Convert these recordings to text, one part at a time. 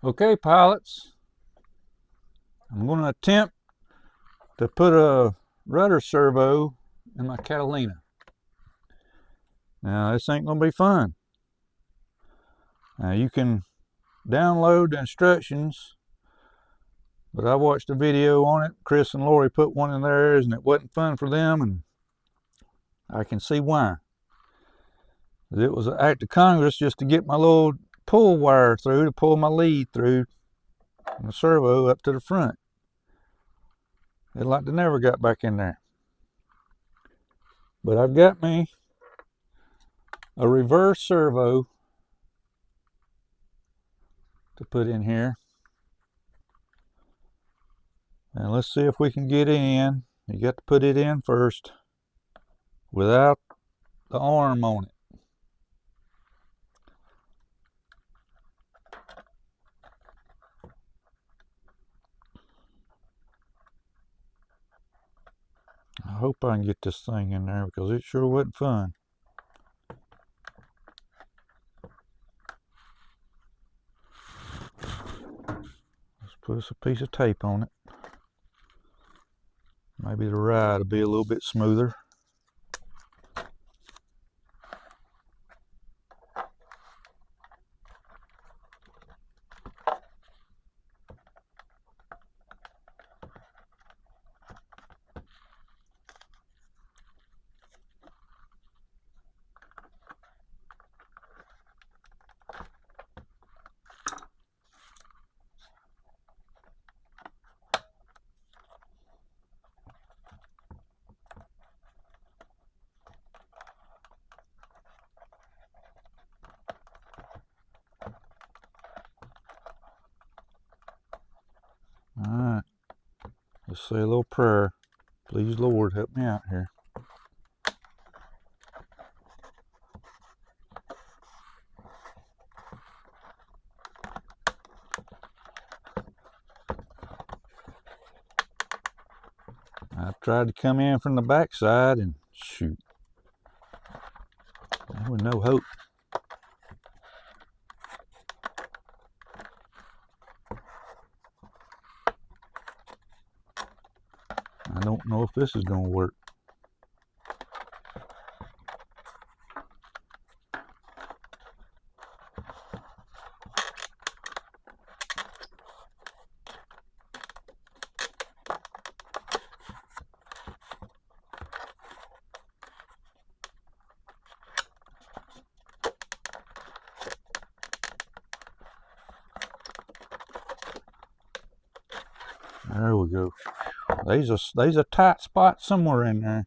Okay, pilots, I'm going to attempt to put a rudder servo in my Catalina. Now, this ain't going to be fun. Now, you can download the instructions, but I watched a video on it. Chris and Lori put one in theirs, and it wasn't fun for them, and I can see why. It was an act of Congress just to get my little pull wire through, to pull my lead through the servo up to the front. It like they never got back in there. But I've got me a reverse servo to put in here. And let's see if we can get it in. You got to put it in first without the arm on it. I hope I can get this thing in there because it sure wasn't fun. Let's put us a piece of tape on it. Maybe the ride will be a little bit smoother. Alright, let's say a little prayer. Please, Lord, help me out here. I tried to come in from the backside and shoot. There was no hope. I don't know if this is going to work. There we go. There's a tight spot somewhere in there.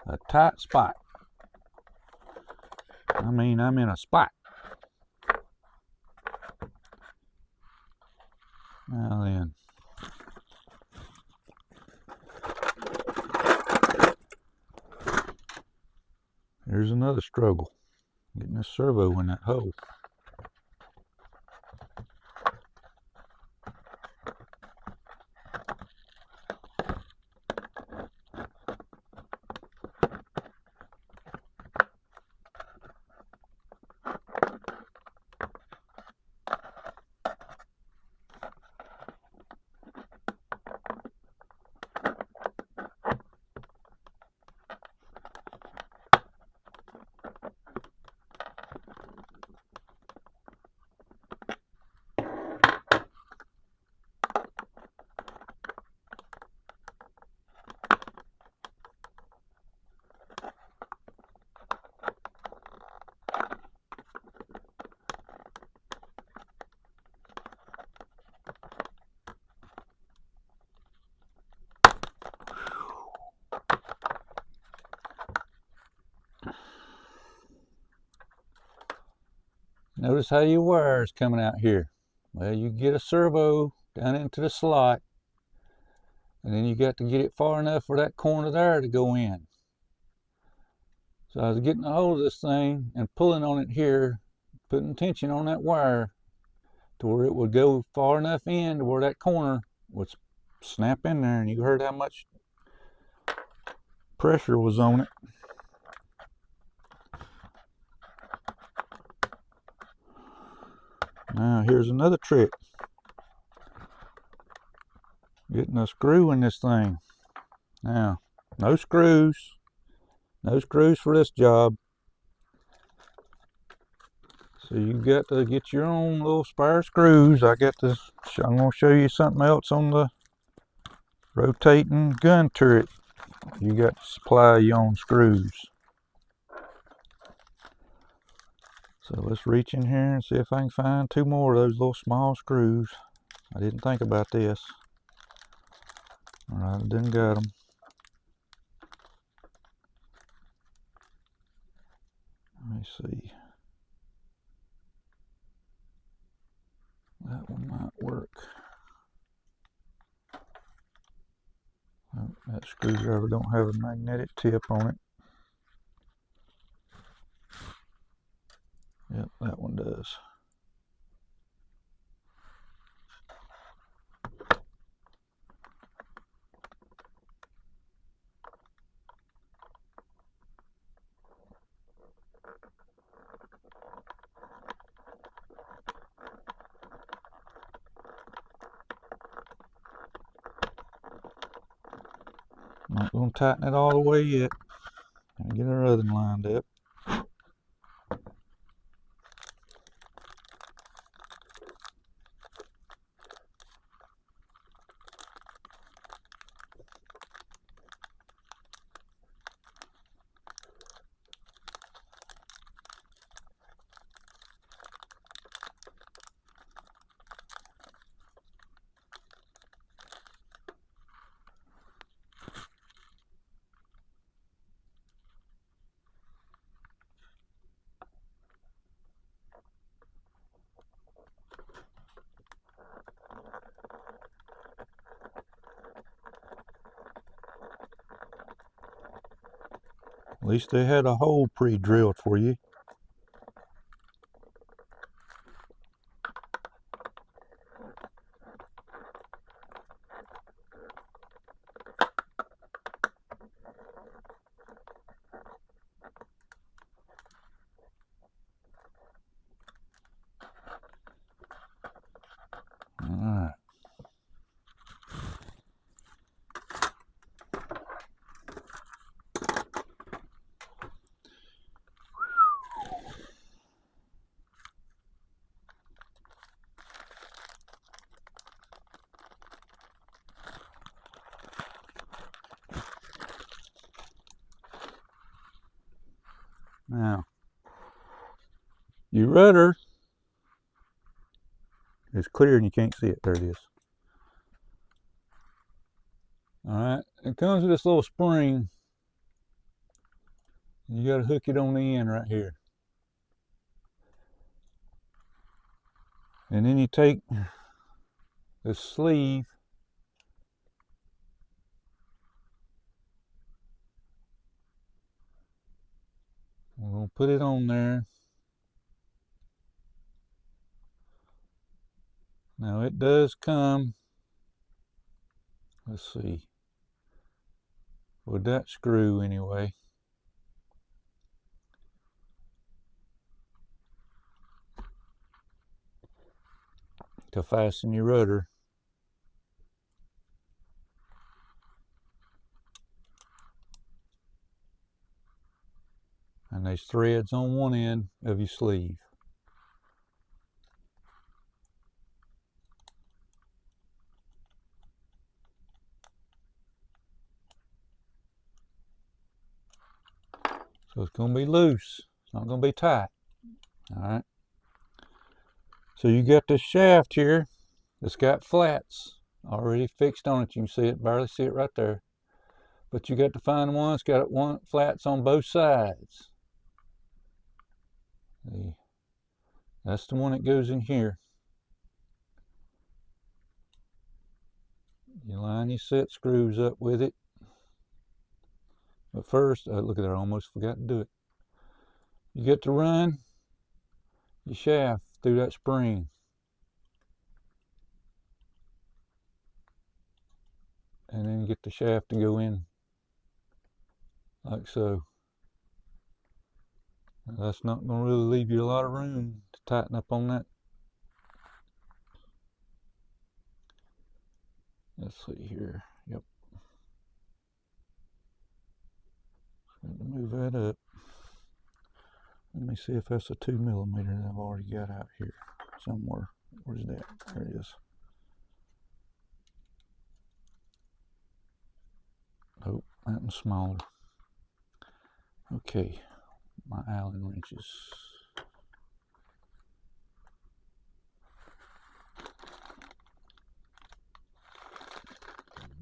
A tight spot. I mean, I'm in a spot. Now then. Here's another struggle. Getting this servo in that hole. Notice how your wire is coming out here. Well, you get a servo down into the slot, and then you got to get it far enough for that corner there to go in. So I was getting a hold of this thing and pulling on it here, putting tension on that wire to where it would go far enough in to where that corner would snap in there, and you heard how much pressure was on it. Now here's another trick. Getting a screw in this thing. Now, no screws. No screws for this job. So you got to get your own little spare screws. I'm going to show you something else on the rotating gun turret. You got to supply your own screws. So let's reach in here and see if I can find 2 more of those little small screws. I didn't think about this. Alright, I didn't got them. Let me see. That one might work. Oh, that screwdriver don't have a magnetic tip on it. Yep, that one does. Not going to tighten it all the way yet. Gotta get our other lined up. At least they had a hole pre-drilled for you. Alright. Now, your rudder is clear and you can't see it. There it is. Alright, it comes with this little spring. You got to hook it on the end right here. And then you take the sleeve we're going to put it on there. Now it does come, let's see, with that screw anyway. To fasten your rudder. And there's threads on one end of your sleeve. So it's going to be loose. It's not going to be tight. Alright. So you got this shaft here that's got flats already fixed on it. You can see it, barely see it right there. But you got to find one that's got flats on both sides. That's the one that goes in here. You line your set screws up with it. But first, look at that, I almost forgot to do it. You get to run your shaft through that spring. And then get the shaft to go in like so. Now, that's not going to really leave you a lot of room to tighten up on that Let's see here. Yep. Got to move that up. Let me see if that's a 2mm that I've already got out here somewhere. Where's that? There it is. Oh, that one's smaller. Okay, my Allen wrenches.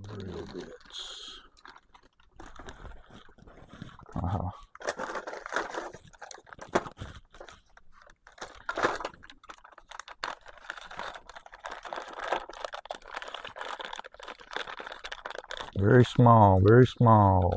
Drill bits. Uh-huh. Very small, very small.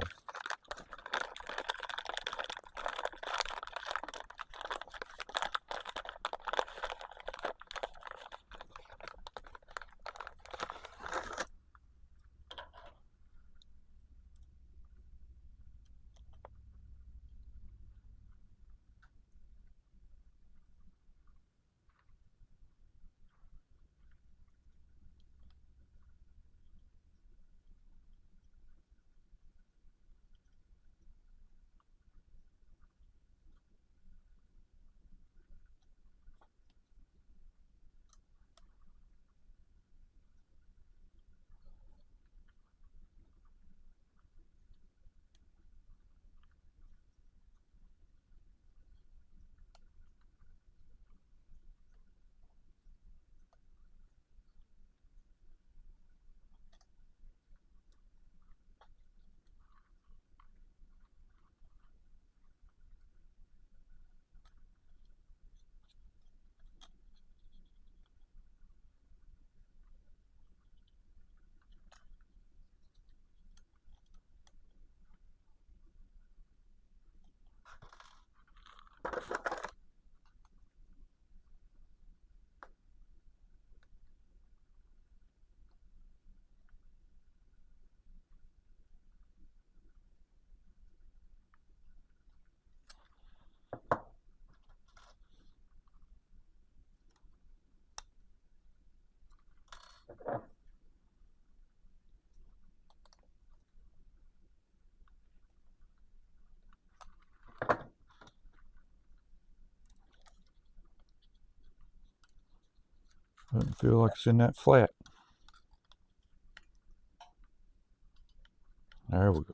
Doesn't feel like it's in that flat. There we go.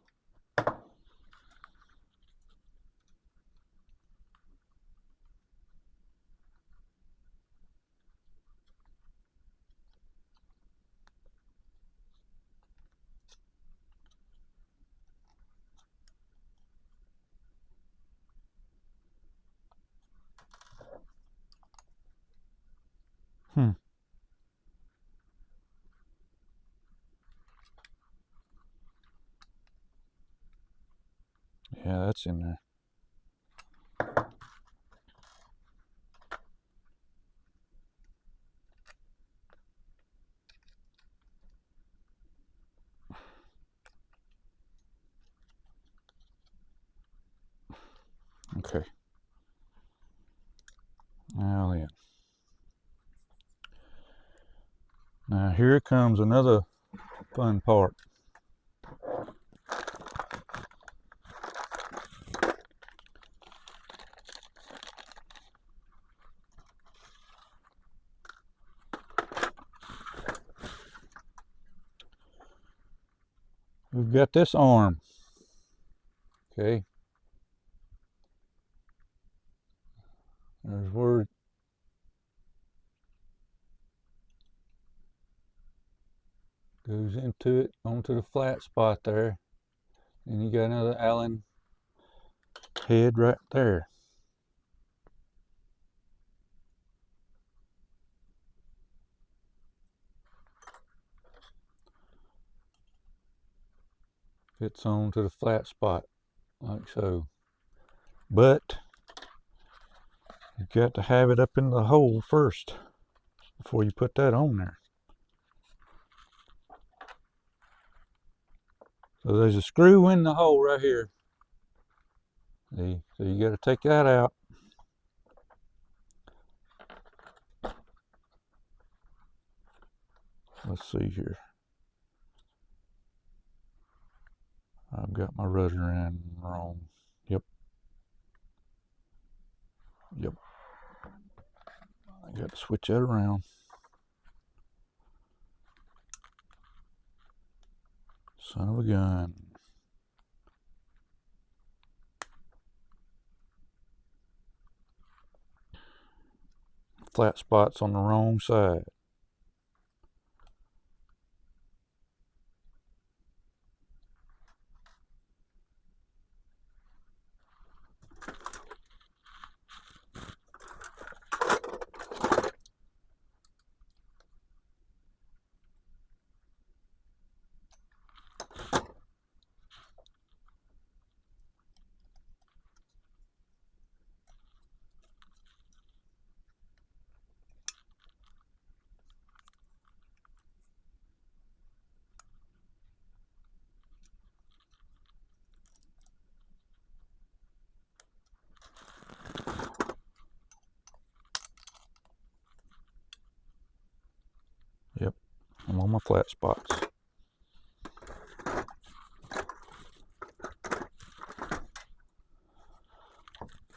Yeah, that's in there. Okay. Now then. Now here comes another fun part. We've got this arm. Okay. There's where it goes into it, onto the flat spot there. And you got another Allen head right there. Fits onto the flat spot like so. But you've got to have it up in the hole first before you put that on there. So there's a screw in the hole right here. See? So you got to take that out. Let's see here. got my rudder in wrong. Yep. Yep. I got to switch that around. Son of a gun. Flat spots on the wrong side. Yep, I'm on my flat spots.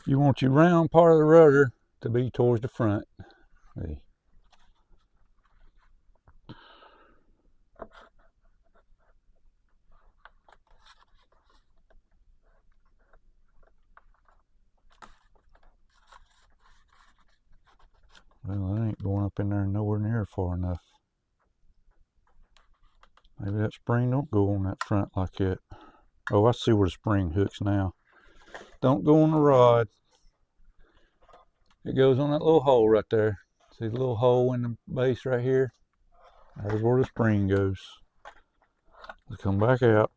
You want your round part of the rudder to be towards the front. See. Well, I ain't going up in there nowhere near far enough. Maybe that spring don't go on that front like that. Oh, I see where the spring hooks now. Don't go on the rod. It goes on that little hole right there. See the little hole in the base right here? There's where the spring goes. Let's come back out.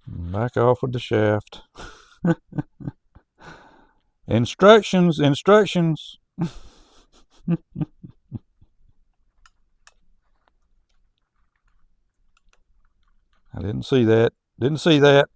Back off with the shaft. Instructions, instructions. I didn't see that. Didn't see that.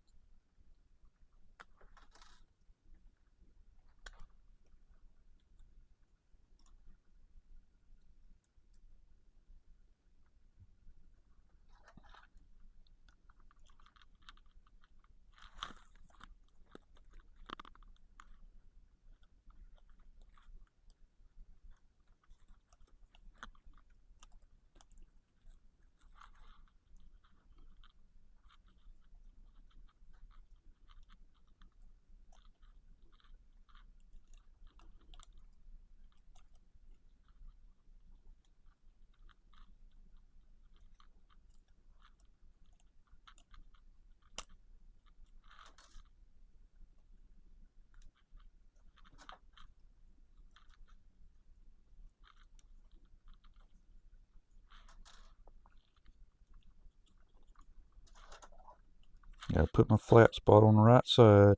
Gotta put my flat spot on the right side,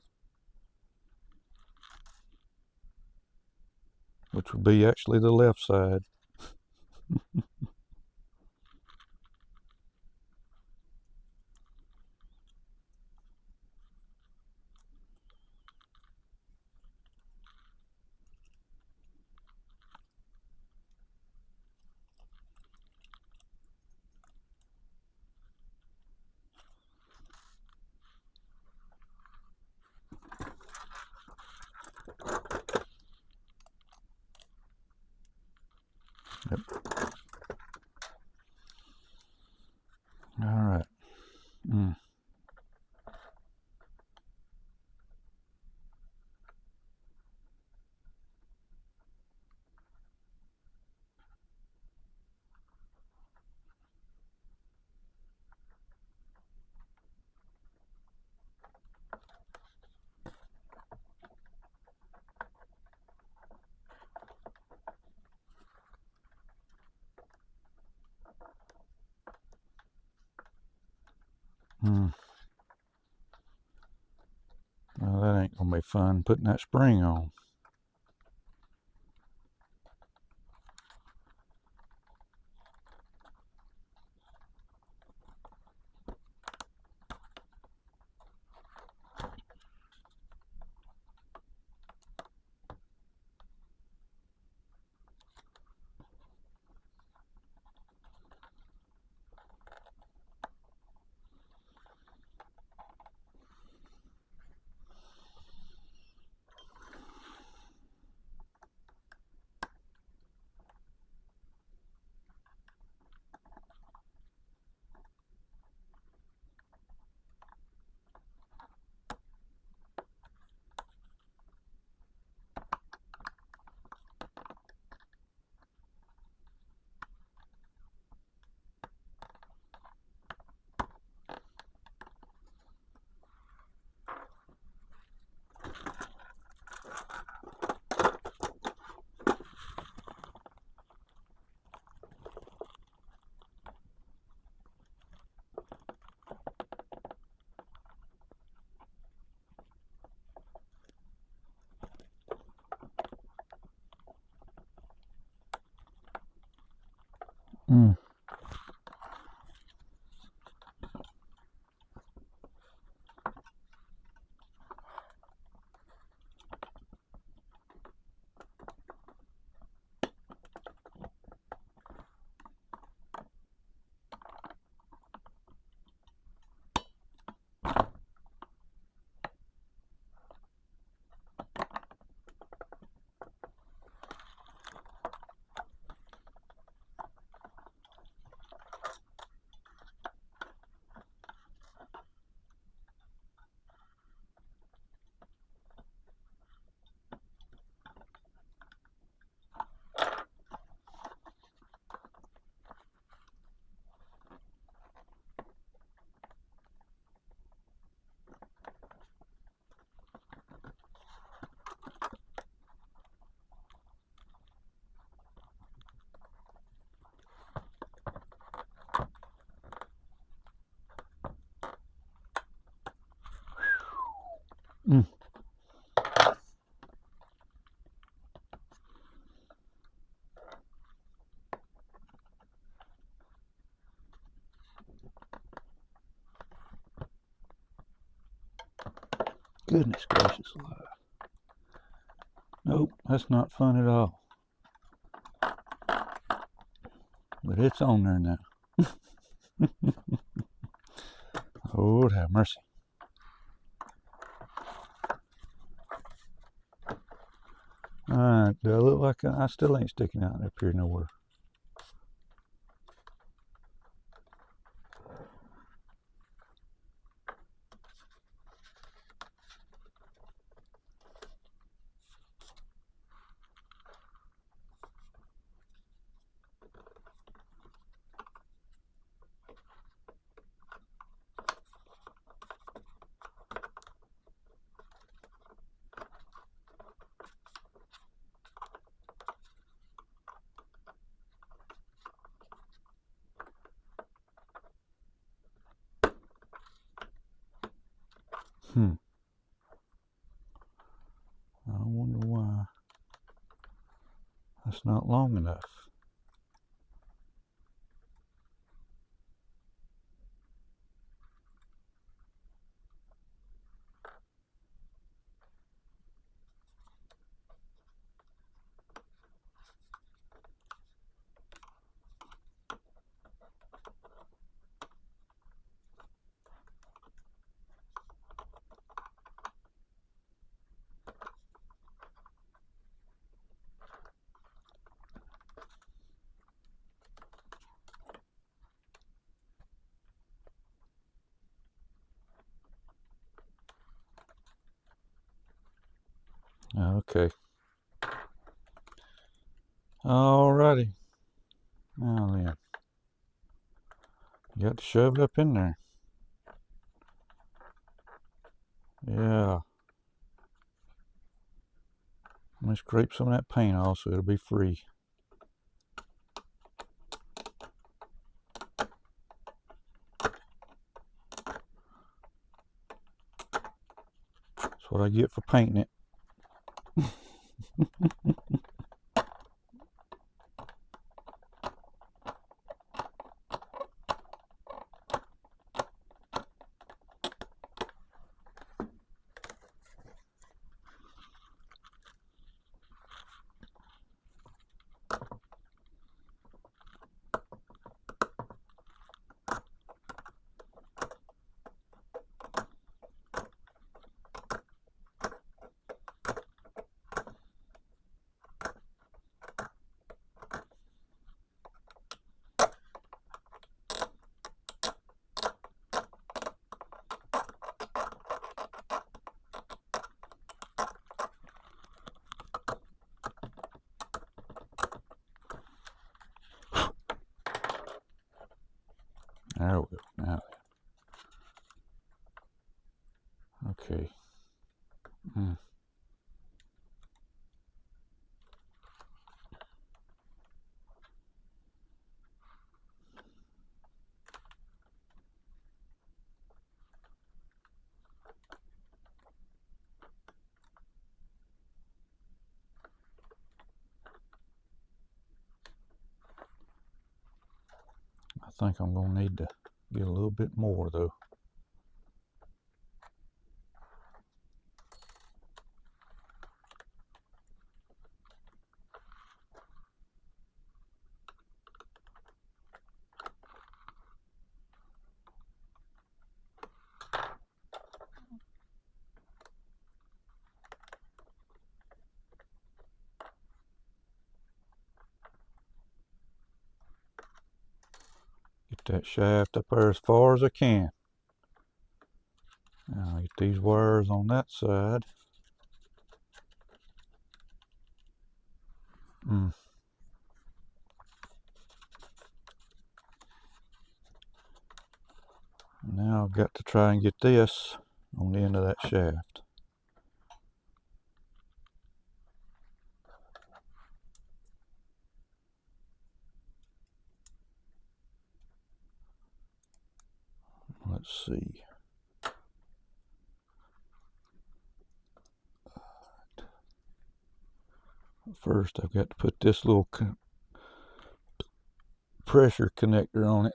which would be actually the left side. Yep. All right. Well, that ain't gonna be fun putting that spring on. Mm. Mm. Goodness gracious alive. Nope, that's not fun at all. But it's on there now. Lord have mercy. Alright, do I look like I still ain't sticking out up here nowhere? I wonder why that's not long enough. Okay. Alrighty. Now then. You got to shove it up in there. Yeah. I'm going to scrape some of that paint off so it'll be free. That's what I get for painting it. There we go. Now then. Okay. I think I'm going to need to get a little bit more though. Get that shaft up there as far as I can. Now get these wires on that side. Now I've got to try and get this on the end of that shaft. Let's see. First I've got to put this little pressure connector on it,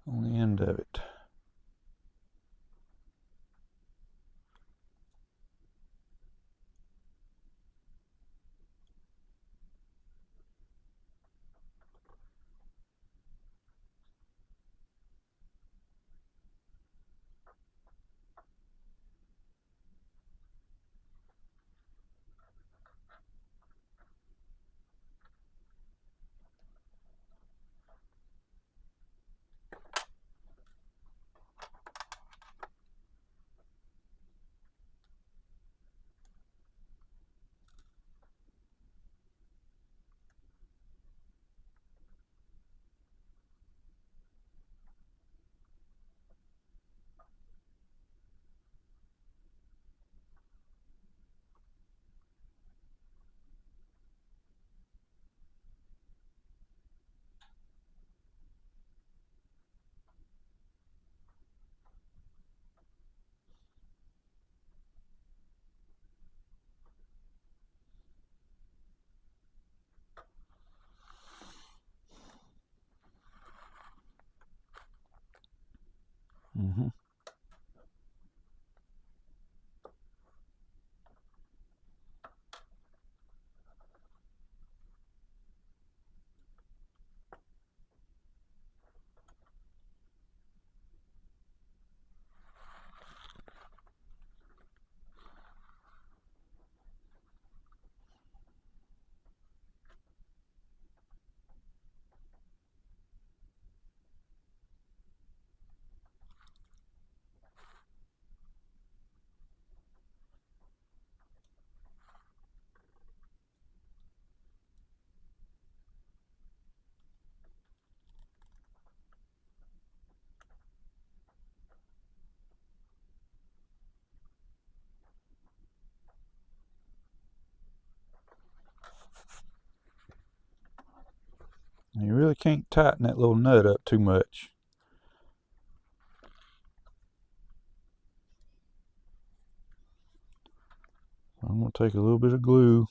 on the end of it. You really can't tighten that little nut up too much. I'm going to take a little bit of glue.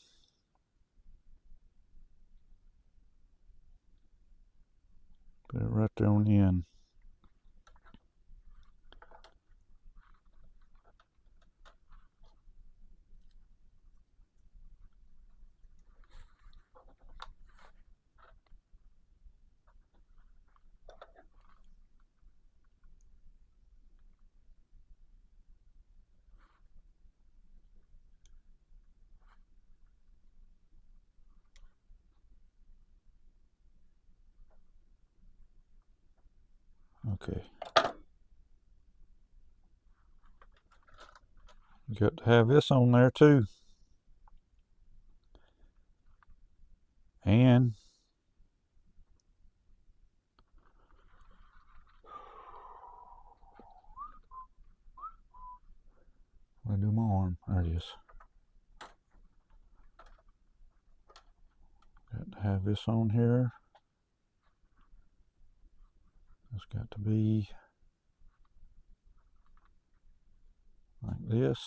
Put it right there on the end. Okay. You got to have this on there too. And I do my arm. There it is. Got to have this on here. It's got to be like this.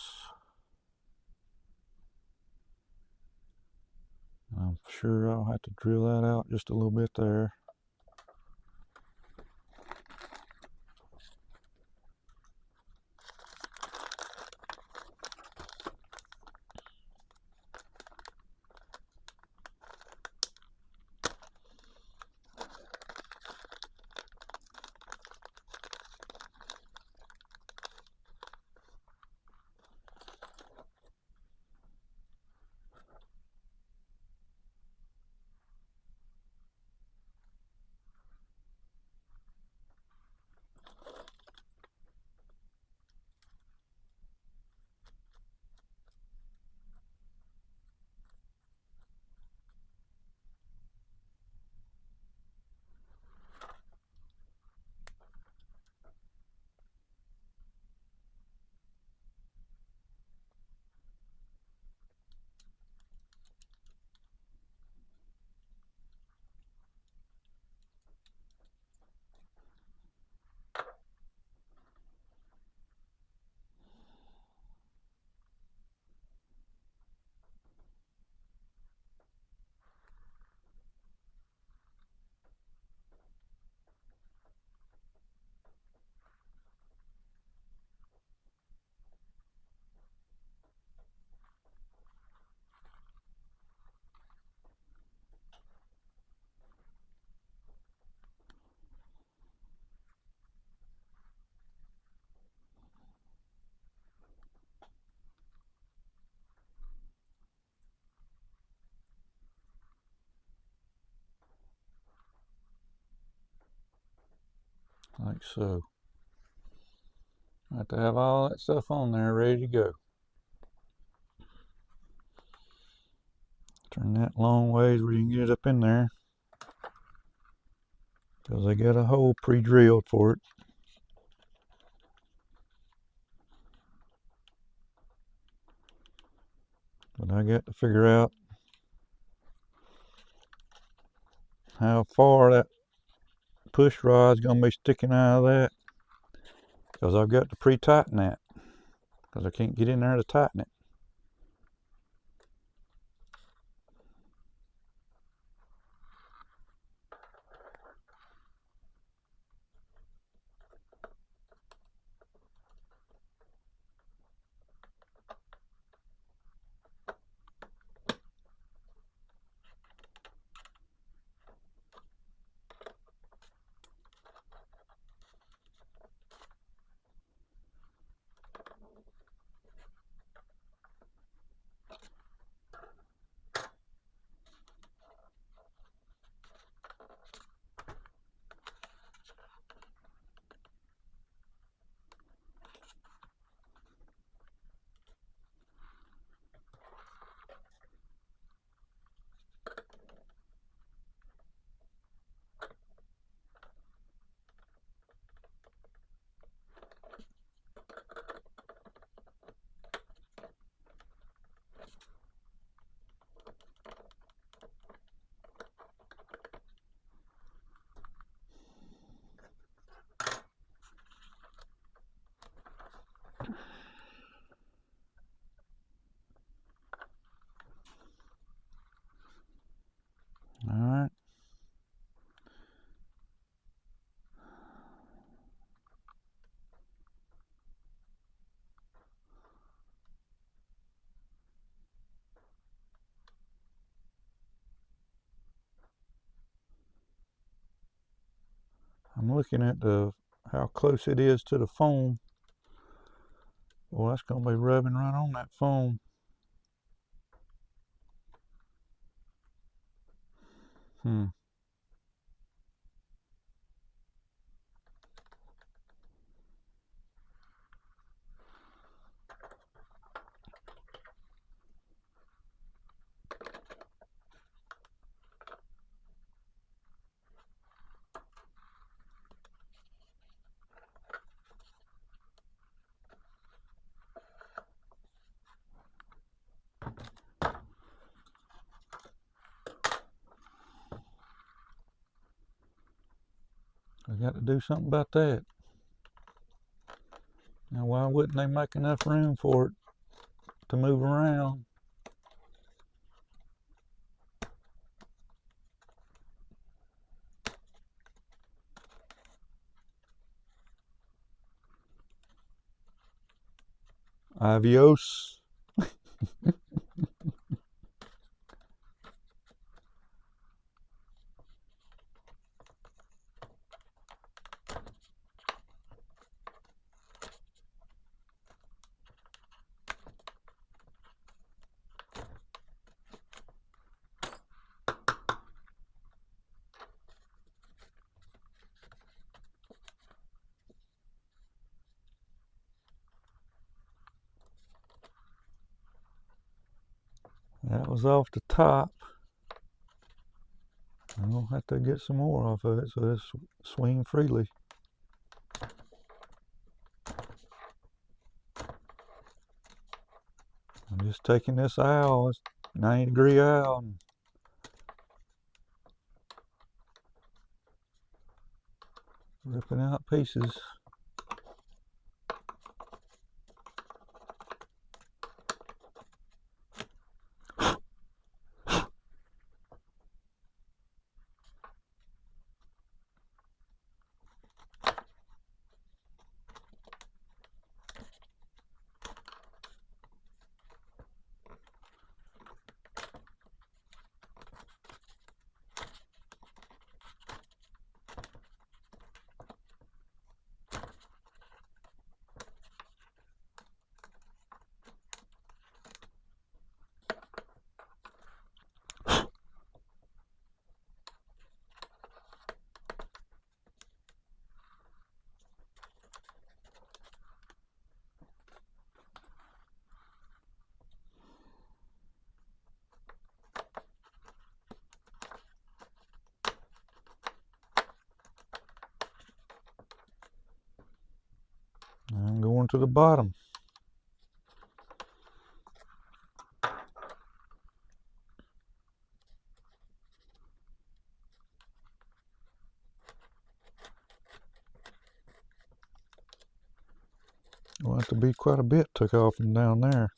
I'm sure I'll have to drill that out just a little bit there. like so. I have to have all that stuff on there ready to go. Turn that long ways where you can get it up in there, because I got a hole pre-drilled for it. But I got to figure out how far that push rod's going to be sticking out of that, because I've got to pre-tighten that, because I can't get in there to tighten it. Alright. I'm looking at how close it is to the foam. Well, that's going to be rubbing right on that foam. I got to do something about that. Now, why wouldn't they make enough room for it to move around? Avios. That was off the top. I'm going to have to get some more off of it so it's swing freely. I'm just taking this aisle, it's 90-degree aisle, and ripping out pieces. down to the bottom. Will have to be quite a bit took off from down there.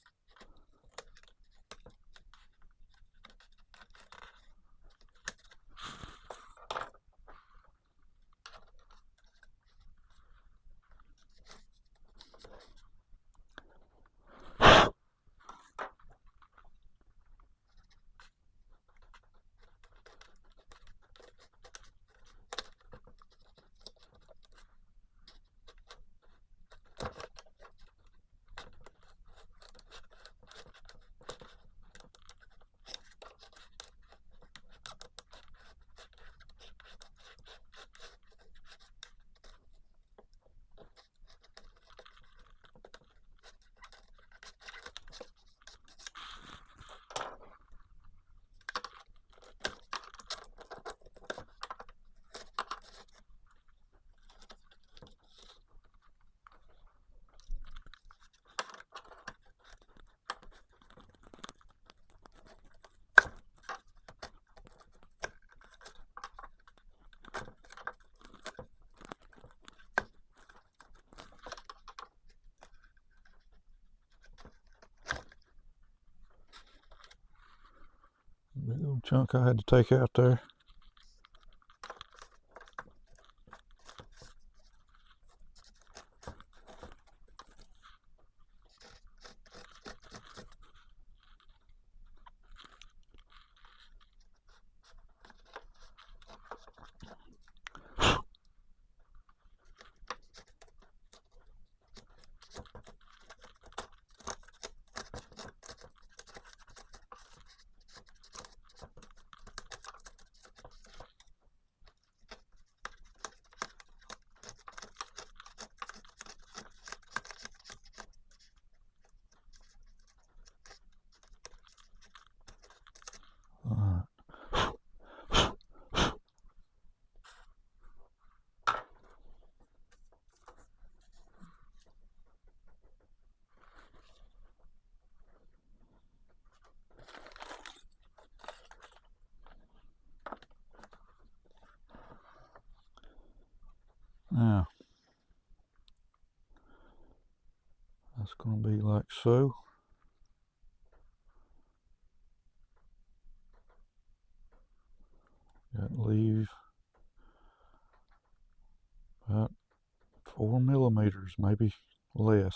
Big old chunk I had to take out there. Now, that's going to be like so. Got to leave about 4 millimeters, maybe less.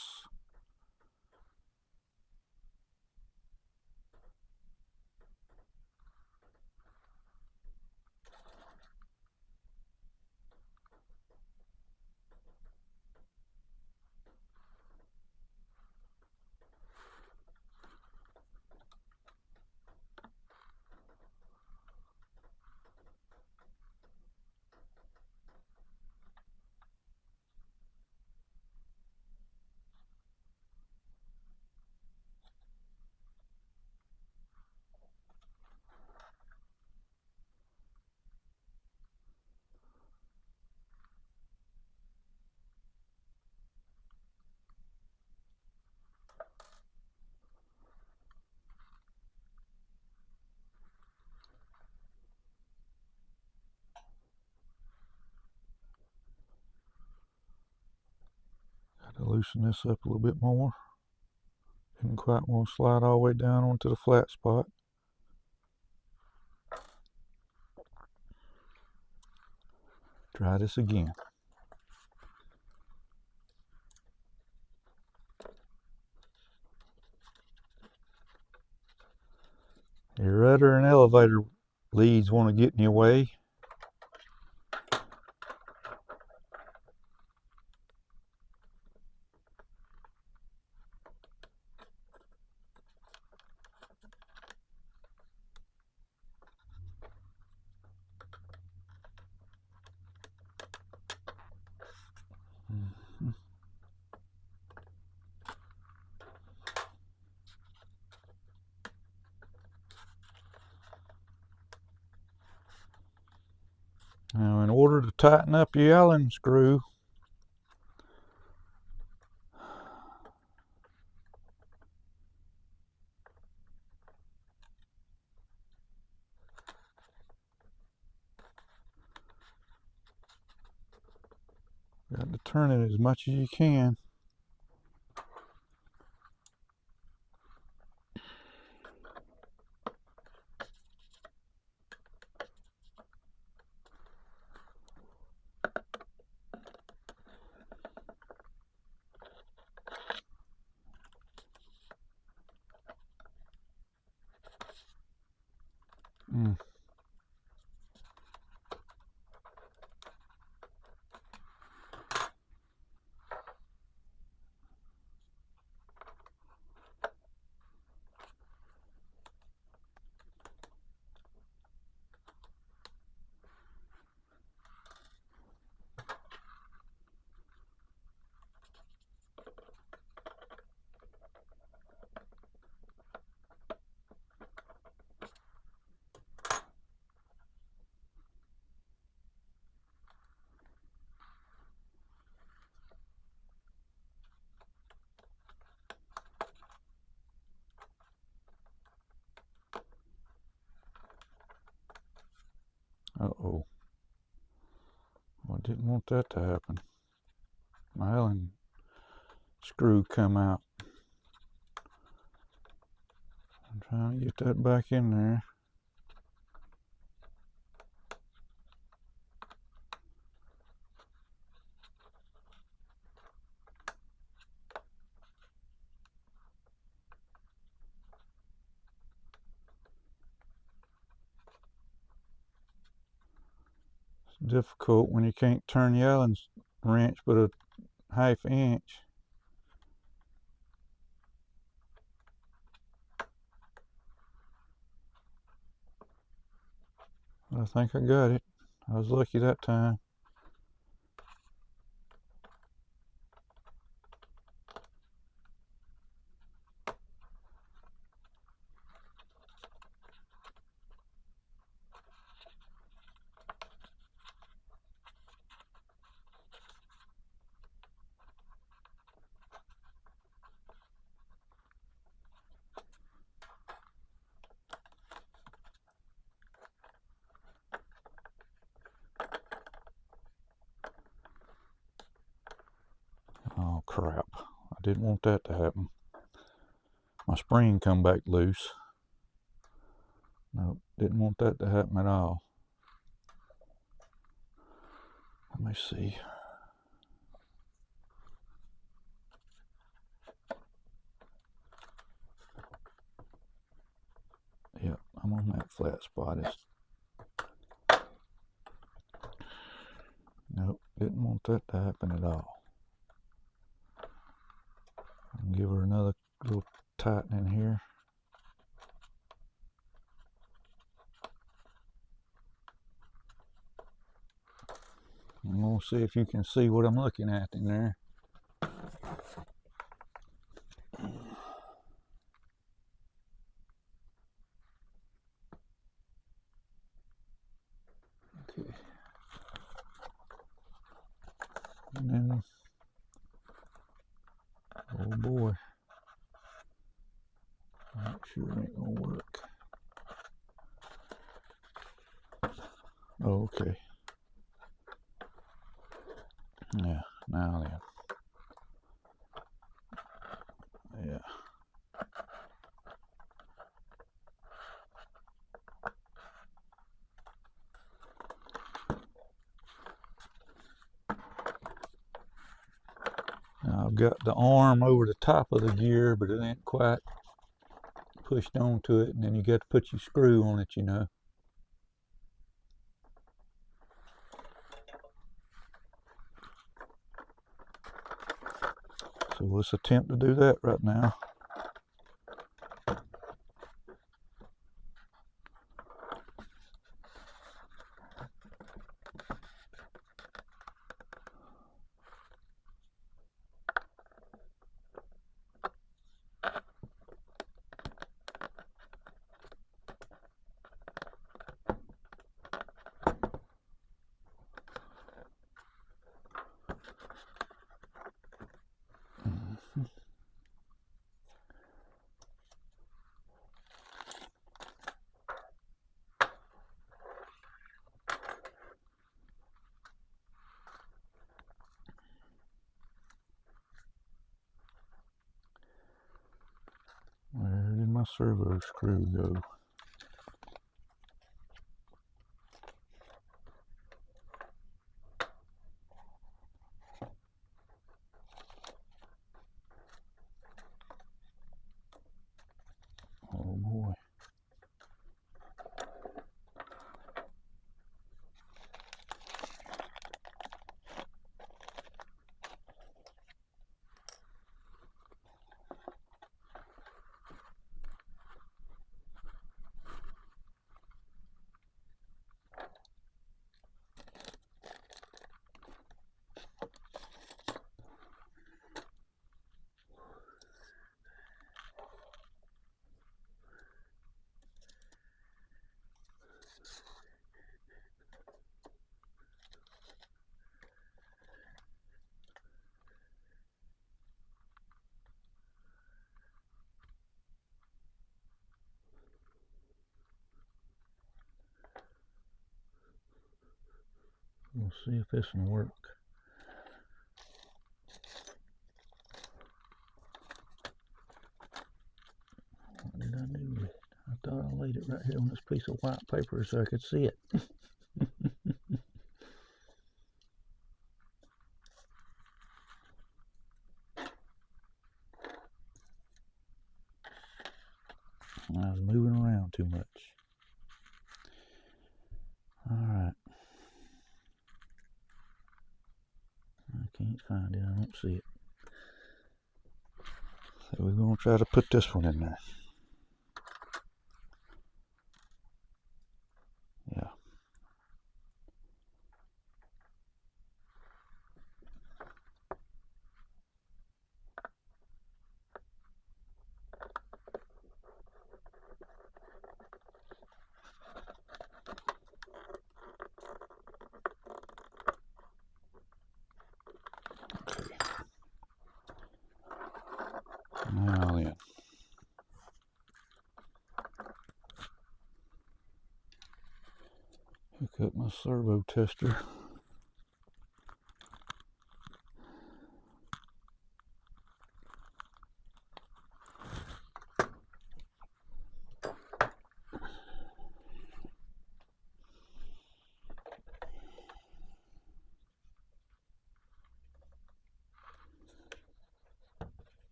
Got to loosen this up a little bit more. Didn't quite want to slide all the way down onto the flat spot. Try this again. Your rudder and elevator leads want to get in your way. Now, in order to tighten up your Allen screw, turn it as much as you can. Uh-oh. Well, I didn't want that to happen. My Allen screw come out. I'm trying to get that back in there. It's difficult when you can't turn the Allen wrench but a ½ inch. I think I got it. I was lucky that time. Oh crap, I didn't want that to happen. My spring come back loose. Nope, didn't want that to happen at all. Let me see. Yep, I'm on that flat spot. Nope, didn't want that to happen at all. I'll give her another little tightening here. I'm going to see if you can see what I'm looking at in there. Okay. And then, oh boy, I'm sure it ain't gonna work. Oh, okay. Yeah, now then. Yeah. Now I've got the arm over the top of the gear, but it ain't quite pushed onto it, and then you got to put your screw on it, you know. So let's attempt to do that right now. servo screw go? Oh boy. We'll see if this will work. What did I do with it? I thought I laid it right here on this piece of white paper so I could see it. I was moving around too much. Alright. I can't find it. I don't see it. So we're going to try to put this one in there. Yeah. Now then, hook up my servo tester.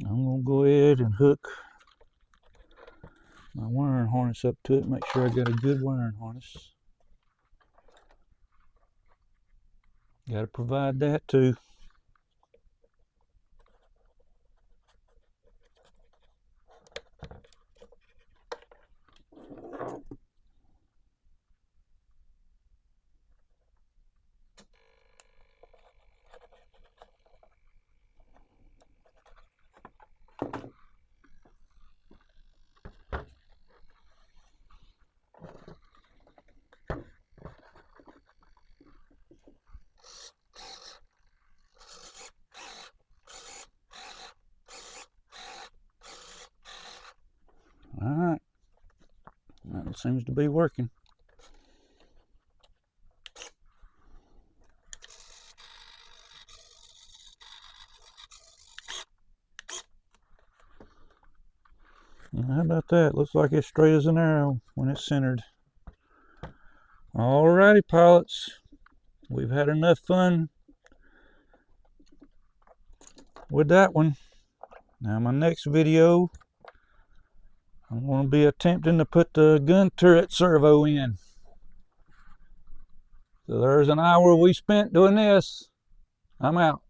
I'm going to go ahead and hook my wiring harness up to it, make sure I got a good wiring harness. Got to provide that too. Alright, that seems to be working. How about that? Looks like it's straight as an arrow when it's centered. Alrighty, pilots, we've had enough fun with that one. Now my next video, I'm going to be attempting to put the gun turret servo in. So there's an hour we spent doing this. I'm out.